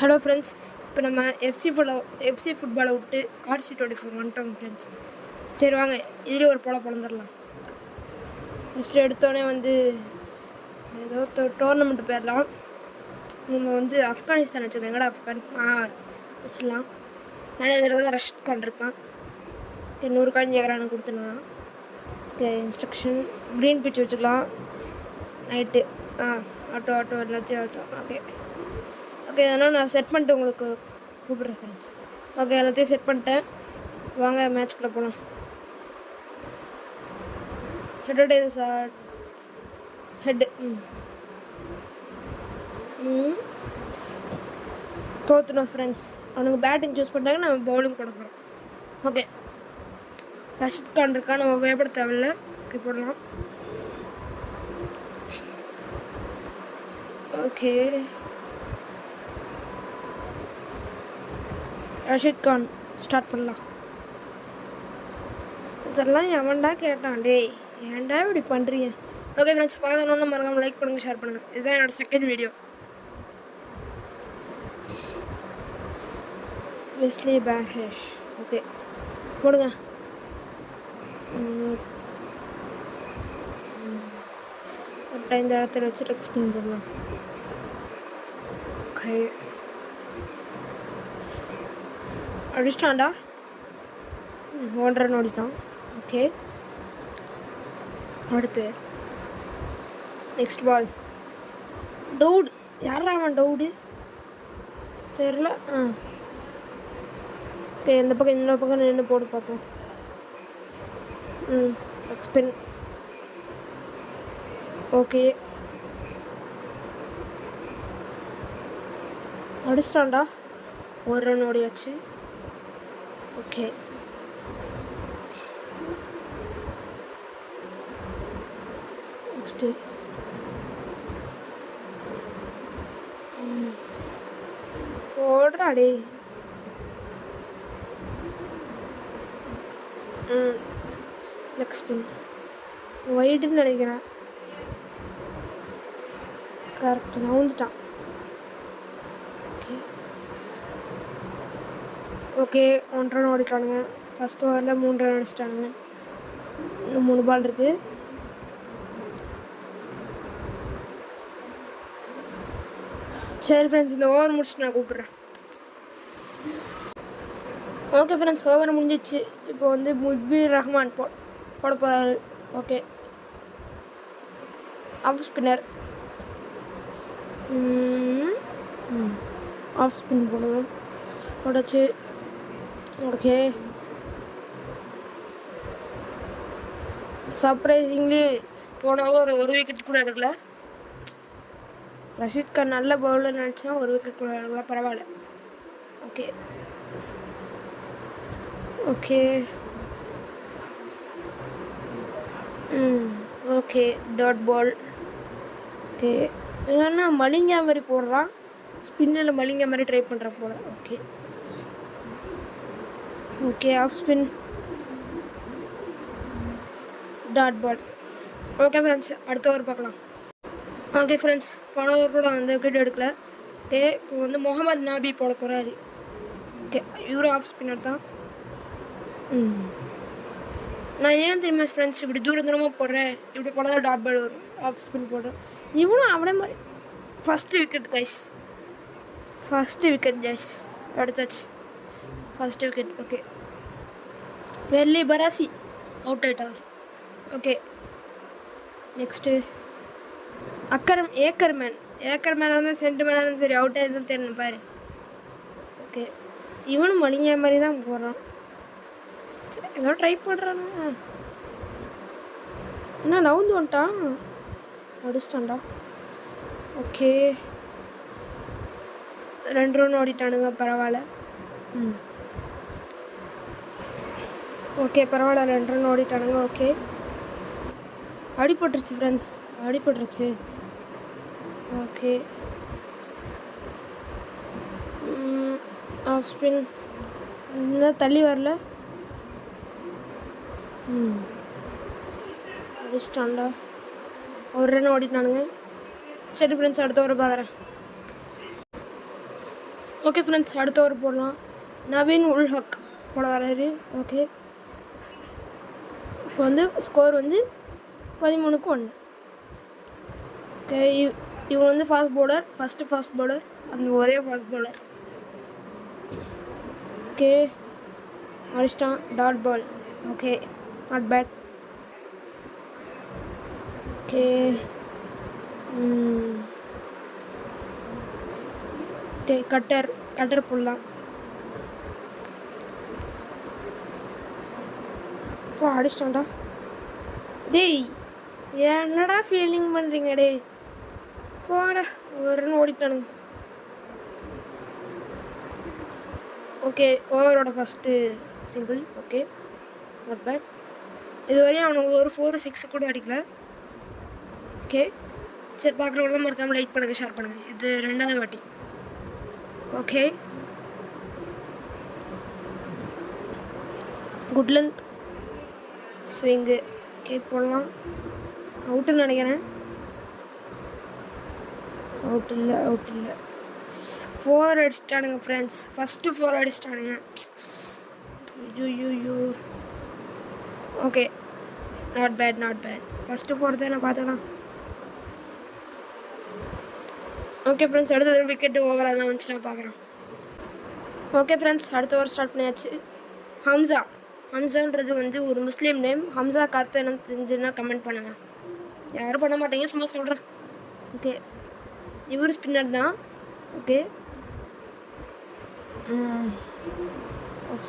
Hello friends, இப்போ நம்ம FC ஃபுட்பாலை விட்டு RC24 வந்துட்டோங்க ஃப்ரெண்ட்ஸ். சரி வாங்க, இதுலேயே ஒரு பொழந்துடலாம். ஃபஸ்ட்டு எடுத்தோடனே ஏதோ டோர்னமெண்ட் போயிடலாம். நம்ம ஆப்கானிஸ்தான் வச்சுக்கோங்க. எங்கடா ஆப்கானிஸ்தான் வச்சிடலாம். நினைக்கிறத ரஷித் கான் இருக்கான். 100 காயின் கேட்குறான்னு கொடுத்துடலாம். ஓகே, இன்ஸ்ட்ரக்ஷன் க்ரீன் பிச் வச்சுக்கலாம். நைட்டு ஆட்டோ எல்லாத்தையும் ஆட்டோ. ஓகே அதனால் நான் செட் பண்ணிட்டு உங்களுக்கு கூப்பிட்றேன் ஃப்ரெண்ட்ஸ். ஓகே, எல்லாத்தையும் செட் பண்ணிட்டேன். வாங்க மேட்ச்குள்ளே போகலாம். ஹெட்டு தோற்றுனோம் ஃப்ரெண்ட்ஸ். அவனுக்கு பேட்டிங் சூஸ் பண்ணிட்டாங்க, நம்ம பவுலிங் போட போகிறோம். ஓகே, ரஷித் கான் இருக்கா, நம்ம பயப்பட தேவையில்லை. ஓகே போடலாம். ஓகே, ரஷித் கான் ஸ்டார்ட் பண்ணலாம். இதெல்லாம் எவன்டா கேட்டான்? டேய் ஏன்டா இப்படி பண்ணுறீங்க? ஓகே ஃப்ரெண்ட்ஸ், பார்க்கணுன்னு மறக்காமல் லைக் பண்ணுங்கள், ஷேர் பண்ணுங்கள். இதுதான் என்னோடய செகண்ட் வீடியோ. வெஸ்லி பேர்ஹேஷ். ஓகே போடுங்க. இந்த இடத்துல வச்சு டெக்ஸ்ட் பண்ணிடலாம். ஓகே, அடிச்சிட்டான்டா. 1 ரன் ஓடிட்டான். ஓகே, அடுத்து நெக்ஸ்ட் பால். டவுடு. யாரா அவன்? டவுடு தெரில. ஓகே, இந்த பக்கம் நின்று போட்டு பார்ப்போம். ஸ்பின். ஓகே, அடிச்சிட்டான்டா. 1 ரன் ஓடியாச்சு. ஓகே, நெக்ஸ்ட்டு ஓடுறாடே. லெக் ஸ்பின் வைடுன்னு நினைக்கிறேன். கரெக்ட், நவுந்துட்டான். ஓகே, 1 ரன் ஓடிட்டானுங்க. ஃபஸ்ட் ஓவரில் 3 ரன் அடிச்சிட்டானுங்க. இன்னும் 3 பால் இருக்குது. சரி ஃப்ரெண்ட்ஸ், இந்த ஓவர் முடிச்சுட்டு நான் கூப்பிட்றேன். ஓகே ஃப்ரெண்ட்ஸ், ஓவர் முடிஞ்சிச்சு. இப்போ முஜ்பீர் ரஹ்மான் போட போகிறாரு. Okay, off spinner. Off spin போடுவோம். போடாச்சு. ஓகே, சர்ப்ரைசிங்லி போன ஓவர் 1 விக்கெட் கூட எடுக்கல. ரஷித் கான் நல்ல பவுலர் நினச்சா 1 விக்கெட் கூட எடுக்கல, பரவாயில்ல. Okay okay okay, dot ball. Okay, ஏன்னா மலிங்கா மாதிரி போடுறான். ஸ்பின்னில் மலிங்கா மாதிரி ட்ரை பண்ணுறான் போல. Okay okay, off spin, dot ball. Okay friends, அடுத்த ஓவர் பார்க்கலாம். ஓகே ஃப்ரெண்ட்ஸ், போன ஓவர் கூட விக்கெட் எடுக்கல. ஓகே, இப்போ முகமது நாபி போட போகிறாரு. ஓகே, இவரும் ஆஃப் ஸ்பின்னர் தான். நான் ஏன் தெரியுமா ஃப்ரெண்ட்ஸ் இப்படி தூரமாக போடுறேன்? இப்படி போடாதான் டாட் பால் வரும். ஆஃப் ஸ்பின் போடுறேன். இவனும் அவனே மாதிரி ஃபஸ்ட்டு விக்கெட் கைஸ். எடுத்தாச்சு. First wicket. ஓகே, வெள்ளி பராசி அவுட் ஆகிட்டார். ஓகே, நெக்ஸ்ட்டு ஏக்கர்மேன் இருந்தால் சென்டிமேனாக இருந்தாலும் சரி, அவுட் ஆகிதான் தெரியணும் பாரு. ஓகே, இவனும் மணிங்க மாதிரி தான் போடுறான். ஏதோ ட்ரை பண்ணுறானு. என்ன நவுந்து வந்துட்டான், அடிச்சிட்டான்டா. ஓகே, 2 ரன் ஓடிட்டானுங்க, பரவாயில்ல. ஓகே பரவாயில்ல, 2 ரன் ஓடிட்டானுங்க. ஓகே, அடிபட்டுருச்சு ஃப்ரெண்ட்ஸ், அடிபட்டுருச்சு. ஓகே, ஆஃப் ஸ்பின் இன்னும் தள்ளி வரல. அடிச்சிட்டான்டா. 1 ரன் ஓடிட்டானுங்க. சரி ஃப்ரெண்ட்ஸ், அடுத்த ஓவர் பார்க்குறேன். ஓகே ஃப்ரெண்ட்ஸ், அடுத்த ஓவர் போடலாம். நவீன் உல் ஹக் போட வராரு. ஓகே, இப்போ வந்து ஸ்கோர் வந்து 13-1. ஓகே, இவங்க வந்து ஃபஸ்ட்டு ஃபாஸ்ட் பவுலர், அந்த ஒரே ஃபாஸ்ட் பவுலர். ஓகே, அடிச்சிட்டான். Dot ball. Okay, not bad. Okay, okay, cutter போடலாம். இப்போ அடிச்சிட்டான்டா. டேய், என்னடா ஃபீலிங் பண்ணுறீங்க? டே போடா, ஒரு ரன் ஓடிட்டானுங்க. ஓகே, ஓவரோட first single. Okay, not bad. இதுவரையும் அவனுக்கு ஒரு 4-6 கூட அடிக்கல. ஓகே, சரி, பார்க்குறவங்களும் மறக்காமல் லைக் பண்ணுங்கள், ஷேர் பண்ணுங்கள். இது 2வது வாட்டி. Okay, good length swing. Okay, போடலாம். அவுட்டுன்னு நினைக்கிறேன். அவுட் இல்லை. 4 அடிச்சிட்டானுங்க ஃப்ரெண்ட்ஸ். ஃபஸ்ட்டு 4 அடிச்சிட்டானுங்க. ஐயோ. Okay, not bad. ஃபஸ்ட்டு 4 தான் நான் பார்த்தேன்னா. ஓகே ஃப்ரெண்ட்ஸ், அடுத்தது விக்கெட்டு ஓவராக தான் வந்துச்சு, நான் பார்க்குறேன். ஓகே ஃப்ரெண்ட்ஸ், அடுத்த ஓவர் ஸ்டார்ட் பண்ணியாச்சு. ஹம்சான்றது வந்து ஒரு முஸ்லீம் நேம். ஹம்சா கருத்து என்ன தெரிஞ்சுன்னா கமெண்ட் பண்ணுங்கள். யாரும் பண்ண மாட்டேங்க, சும்மா சொல்கிறேன். ஓகே, இவர் ஸ்பின்னர் தான். Okay,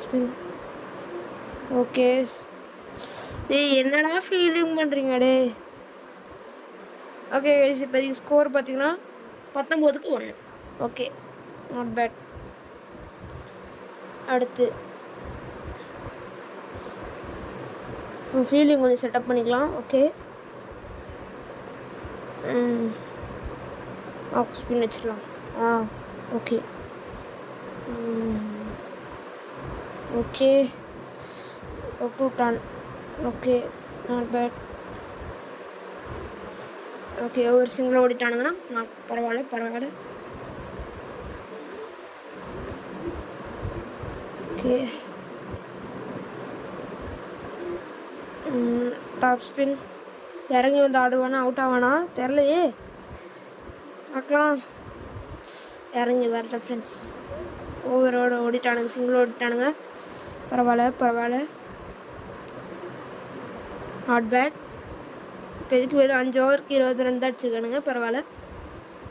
spin. ஓகே, டேய் என்னடா ஃபீலிங் பண்ணுறீங்க? டே ஓகே, இப்போதைக்கு ஸ்கோர் பார்த்தீங்கன்னா 19-1. Okay, not bad. அடுத்து இப்போ ஃபீல்டிங் கொஞ்சம் செட்டப் பண்ணிக்கலாம். ஓகே, ஆஃப் ஸ்பின் வச்சிடலாம். ஓகே. ஓகே, தொட்டு விட்டான். Okay, not bad. ஓகே, ஒரு சிங்கிள் ஓடிட்டானுங்க. பரவாயில்ல. Okay, top spin. இறங்கி வந்து ஆடுவானா, அவுட் ஆவானா தெரிலையே, பார்க்கலாம். இறங்கி வரல ஃப்ரெண்ட்ஸ். ஓவரோட ஓடிட்டானுங்க, சிங்கிள் ஓடிட்டானுங்க. பரவாயில்ல. Not bad. இப்போ இதுக்கு வெறும் 5 ஓவருக்கு 20 ரன் தான் அடிச்சிருக்கானுங்க. பரவாயில்ல.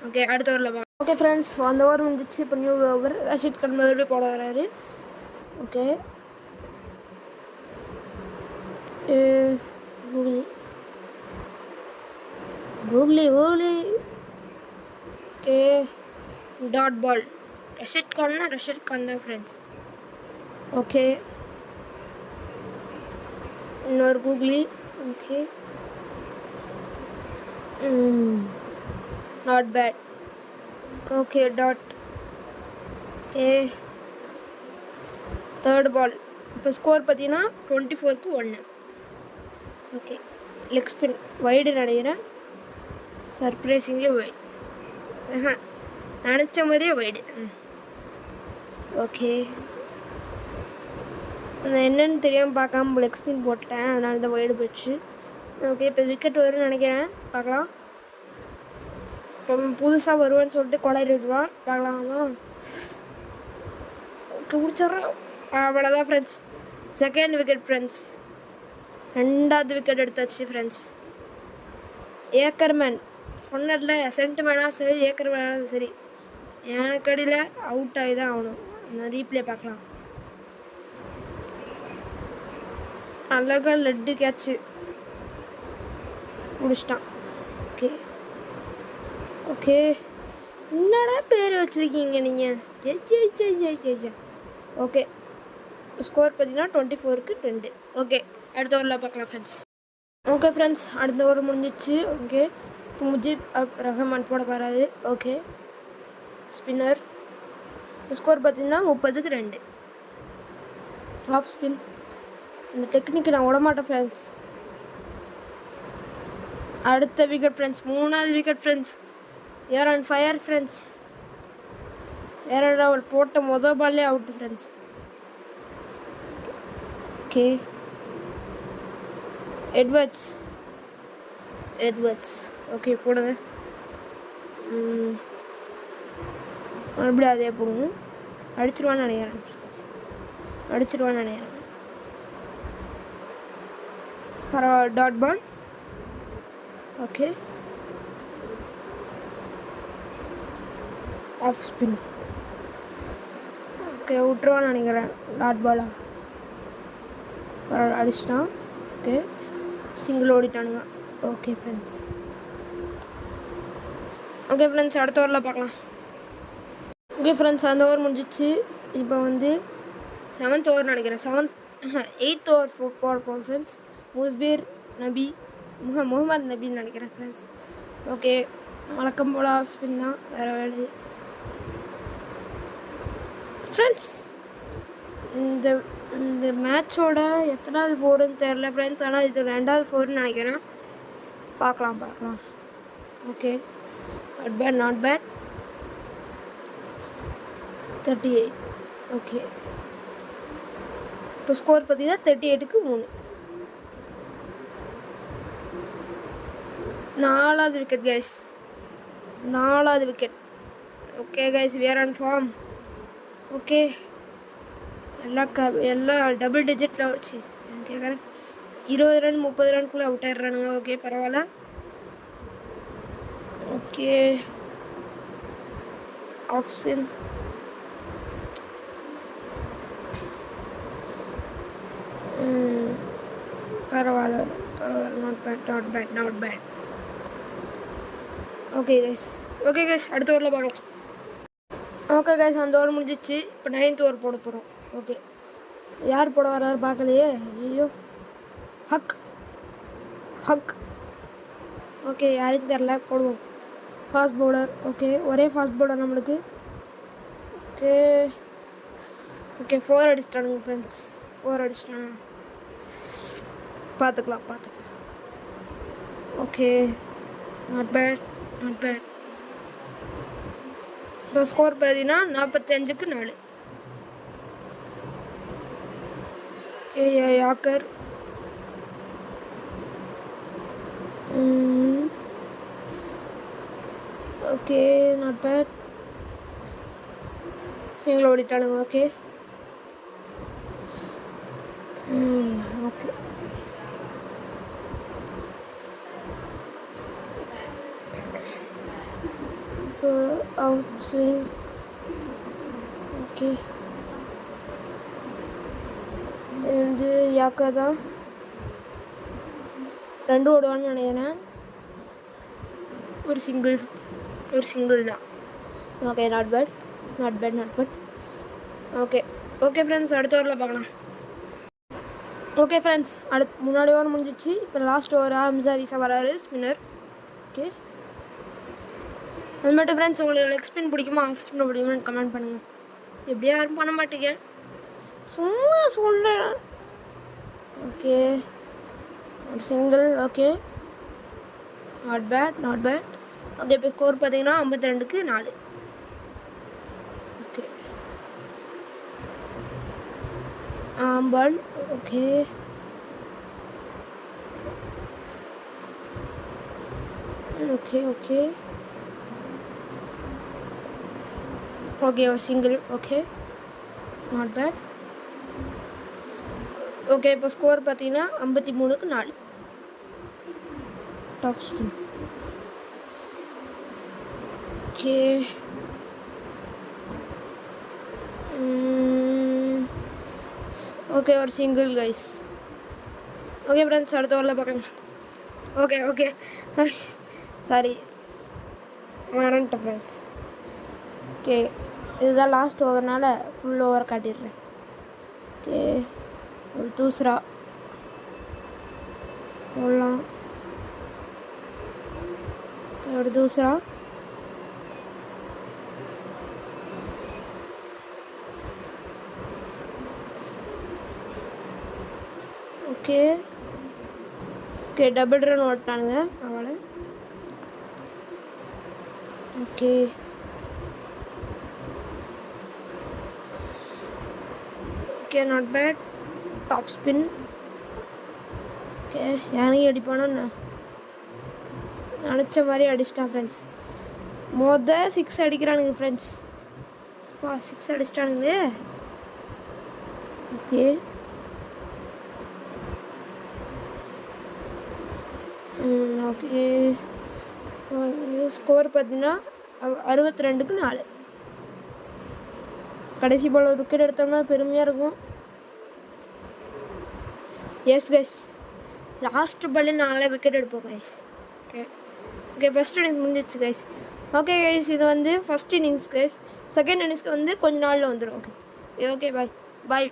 ஓகே, அடுத்த ஓவரில் பார்க்கலாம். ஓகே ஃப்ரெண்ட்ஸ், அந்த ஓவர் முடிஞ்சிச்சு. இப்போ நியூ ஓவர். ரஷீத் கான் மறுபடியும் போட வராரு. Okay, googly. Okay, dot ball. Rashid Khan தான் ஃப்ரெண்ட்ஸ். ஓகே, இன்னொரு googly. Okay, not bad. Okay, dot. Okay, third ball. இப்போ ஸ்கோர் பார்த்தீங்கன்னா 24-1. ஓகே, லெக் ஸ்பின் வைடு நினைக்கிறேன். Surprisingly wide. நினச்ச மாதிரியே வைடு. ஓகே, நான் என்னென்னு தெரியாமல் பார்க்காம லெக் ஸ்பின் போட்டுட்டேன், அதனால தான் வைடு போயிடுச்சு. ஓகே, இப்போ விக்கெட் வரும்னு நினைக்கிறேன். பார்க்கலாம். இப்போ புதுசாக வருவான்னு சொல்லிட்டு கொடையிட்டு விடுவான். பார்க்கலாமா? ஓகே, முடிச்சிட்றேன். அவ்வளோதான் ஃப்ரெண்ட்ஸ். Second wicket friends. 2வது விக்கெட் எடுத்தாச்சு ஃப்ரெண்ட்ஸ். ஏக்கர்மேன் சொன்னதில்ல, சென்ட்மேனாக சரி, ஏக்கர்மேனாக சரி, எனக்கு அடியில் அவுட் ஆகி தான் ஆகணும். நான் ரீப்ளே பார்க்கலாம். அழகாக லெட்டு கேட்ச்சு முடிச்சிட்டான். ஓகே, என்னடா பேர் வச்சுருக்கீங்க நீங்கள்? ஜெய். ஓகே, ஸ்கோர் பார்த்தீங்கன்னா 24-2. ஓகே, அடுத்த ஓவரில் பார்க்கலாம் ஃப்ரெண்ட்ஸ். ஓகே ஃப்ரெண்ட்ஸ், அடுத்த ஓவர் முடிஞ்சிச்சு. ஓகே, இப்போ முஜீப் ரஹ்மான் போட போகிறாரு. Okay, spinner. ஸ்கோர் பார்த்தீங்கன்னா 30-2. Off spin. இந்த டெக்னிக்கு நான் விடமாட்டேன் ஃப்ரெண்ட்ஸ். அடுத்த விக்கெட் ஃப்ரெண்ட்ஸ். 3வது wicket friends. On fire friends. வேற லெவல். போட்ட பால்லே out friends. Okay Edwards. Okay போடுங்க. மறுபடியும் அதே போடுங்க. அடிச்சிருவான்னு நினைக்கிறேன். பரவாயில்ல. Dot ball. Okay off spin. Okay விட்டுருவான்னு நினைக்கிறேன். டாட் பாலா அடிச்சிட்டான். ஓகே சிங்கிள் ஓடிட்டானுங்க. ஓகே ஃப்ரெண்ட்ஸ் அடுத்த ஓவரில் பார்க்கலாம். ஓகே ஃப்ரெண்ட்ஸ் அந்த ஓவர் முடிஞ்சிச்சு. இப்போ வந்து 7th ஓவர் நினைக்கிறேன். 8th ஓவர் போகிறோம் ஃப்ரெண்ட்ஸ். முகமது நபின்னு நினைக்கிறேன் ஃப்ரெண்ட்ஸ். ஓகே வழக்கம் போல் ஆஃப் ஸ்பின் தான், வேறு வேலை ஃப்ரெண்ட்ஸ். இந்த மேட்சோட எத்தனாவது 4ன்னு தெரில ஃப்ரெண்ட்ஸ். ஆனால் இது 2வது 4ன்னு நினைக்கிறேன். பார்க்கலாம். Okay not bad 38. ஓகே இப்போ ஸ்கோர் பார்த்தீங்கன்னா 38க்கு 3. 4வது விக்கெட் கைஸ். 4வது wicket. Okay guys we are on form. Okay எல்லாம் டபுள் டிஜிட்டில் வச்சு கேட்குறேன். 20 ரன் 30 ரன்குள்ளே அவுட் ஆயிடுறானுங்க. ஓகே பரவாயில்ல. Okay off spin. பரவாயில்ல. Not bad. ஓகே கைஸ் அடுத்த ஓவரில் பார்க்கலாம். ஓகே கைஸ் அந்த ஓவர் முடிஞ்சிச்சு. இப்போ 9th ஓவர் போட போகிறோம். ஓகே யார் போட வர்றாரு பார்க்கலையே. ஐயோ ஹக். ஓகே யாருக்கும் தெரில, போடுவோம். Fast bowler. ஓகே ஒரே ஃபாஸ்ட் பவுலர் நம்மளுக்கு. ஓகே 4 அடிச்சிட்டானுங்க ஃப்ரெண்ட்ஸ். 4 அடிச்சிட்டானுங்க. பார்த்துக்கலாம். Okay not bad. இப்போ ஸ்கோர் பார்த்தீங்கன்னா 45க்கு 4. Okay yorker. Okay not bad. Single ஓடிட்டானுங்க. ஓகே இப்போ அவுட் ஸ்விங். ஓகே இது யாக்கா தான் 2 ஓடுவான்னு நினைக்கிறேன். ஒரு சிங்கிள் தான். Okay not bad. Okay friends அடுத்த ஓவரில் பார்க்கலாம். ஓகே ஃப்ரெண்ட்ஸ் முன்னாடி ஓவர் முடிஞ்சிச்சு. இப்போ லாஸ்ட் ஓவர் ஹம்சா வீசா வராரு ஸ்பின்னர். ஓகே அது மட்டும் ஃப்ரெண்ட்ஸ் உங்களுக்கு லெக் ஸ்பின் பிடிக்குமா ஆஃப் ஸ்பின் பிடிக்குமான்னு கமெண்ட் பண்ணுங்கள். எப்படியா யாரும் பண்ண மாட்டேங்க, சும்மா சொல்கிறேன். ஓகே ஒரு single. Okay not bad. Okay இப்போ ஸ்கோர் பார்த்தீங்கன்னா 52க்கு 4. Okay ball. ஓகே ஒரு single. Okay not bad. Okay இப்போ ஸ்கோர் பார்த்தீங்கன்னா 53க்கு 4. Top spin. ஓகே ஒரு சிங்கிள் கைஸ். ஓகே ஃப்ரெண்ட்ஸ் அடுத்த ஓவரில் பார்க்கலாம். ஓகே சாரி மறந்துட்டேன் ஃப்ரெண்ட்ஸ். ஓகே இதுதான் லாஸ்ட் ஓவர்னால ஃபுல் ஓவர் காட்டிடுறேன். ஓகே ஒரு தூசரா போடலாம். ஒரு தூசரா. ஓகே டபுள் ரன் ஓட்டானுங்க அவளை. Okay okay not bad. Top spin. Okay இறங்கி அடிப்பானு நினச்ச மாதிரி அடிச்சிட்டான் ஃப்ரெண்ட்ஸ். 6 அடிக்கிறானுங்க ஃப்ரெண்ட்ஸ். 6 அடிச்சிட்டானுங்க. ஓகே ஓகே ஸ்கோர் பார்த்தீங்கன்னா 62க்கு 4. கடைசி பால் ஒரு விக்கெட் எடுத்தோம்னா பெருமையாக இருக்கும். எஸ் கைஸ், லாஸ்ட் பால்லே 4 விக்கெட் எடுப்போம் guys. Okay okay first innings முடிஞ்சிச்சு கைஸ். ஓகே கைஸ், இது வந்து ஃபஸ்ட் இன்னிங்ஸ் கைஸ். செகண்ட் இன்னிங்ஸ்க்கு வந்து கொஞ்ச நாளில் வந்துடும். ஓகே ஓகே பாய் பாய்.